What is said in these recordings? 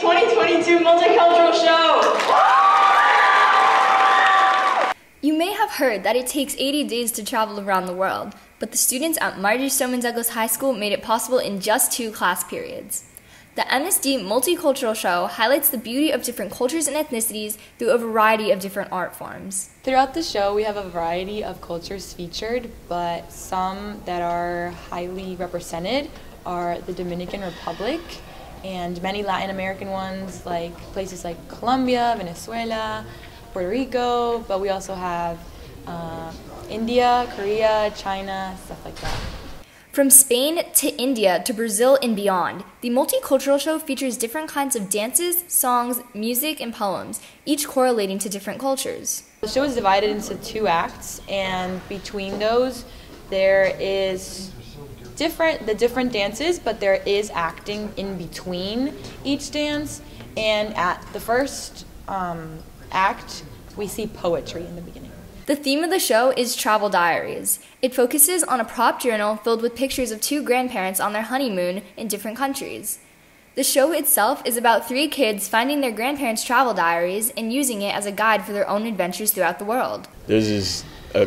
2022 Multicultural Show! You may have heard that it takes 80 days to travel around the world, but the students at Marjorie Stoneman Douglas High School made it possible in just 2 class periods. The MSD Multicultural Show highlights the beauty of different cultures and ethnicities through a variety of different art forms. Throughout the show, we have a variety of cultures featured, but some that are highly represented are the Dominican Republic and many Latin American ones, like places like Colombia, Venezuela, Puerto Rico, but we also have India, Korea, China, stuff like that. From Spain to India to Brazil and beyond, the Multicultural Show features different kinds of dances, songs, music, and poems, each correlating to different cultures. The show is divided into 2 acts, and between those there is the different dances, but there is acting in between each dance. And at the first act, we see poetry in the beginning. The theme of the show is Travel Diaries. It focuses on a prop journal filled with pictures of 2 grandparents on their honeymoon in different countries. The show itself is about 3 kids finding their grandparents' travel diaries and using it as a guide for their own adventures throughout the world. There's this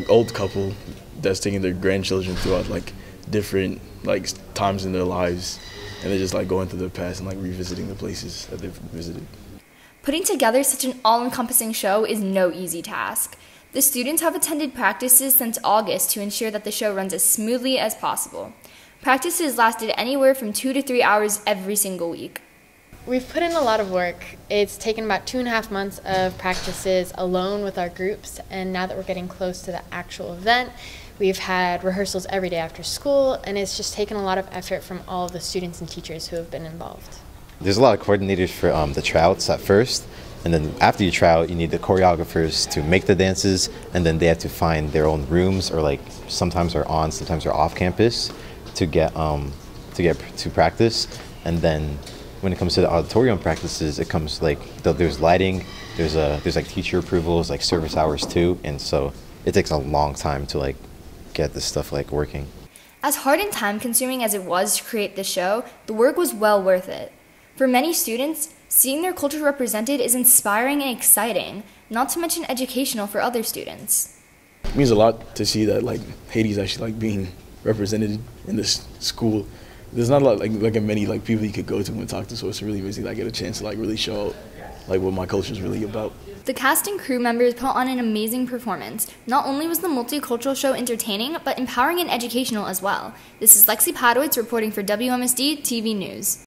old couple that's taking their grandchildren throughout different times in their lives, and they're just going through their past and revisiting the places that they've visited. Putting together such an all-encompassing show is no easy task. The students have attended practices since August to ensure that the show runs as smoothly as possible. Practices lasted anywhere from 2 to 3 hours every single week. We've put in a lot of work. It's taken about 2.5 months of practices alone with our groups, and now that we're getting close to the actual event, we've had rehearsals every day after school, and it's just taken a lot of effort from all of the students and teachers who have been involved. There's a lot of coordinators for the tryouts at first, and then after you try out, you need the choreographers to make the dances, and then they have to find their own rooms, or sometimes are on, sometimes are off campus to get to practice. And then when it comes to the auditorium practices, it comes there's lighting, there's teacher approvals, service hours too, and so it takes a long time to get this stuff working. As hard and time-consuming as it was to create the show, the work was well worth it. For many students, seeing their culture represented is inspiring and exciting, not to mention educational for other students. It means a lot to see that Haiti's actually being represented in this school. There's not a lot many people you could go to and talk to, so it's really amazing that I get a chance to really show what my culture is really about. The cast and crew members put on an amazing performance. Not only was the Multicultural Show entertaining, but empowering and educational as well. This is Lexi Padowitz reporting for WMSD TV News.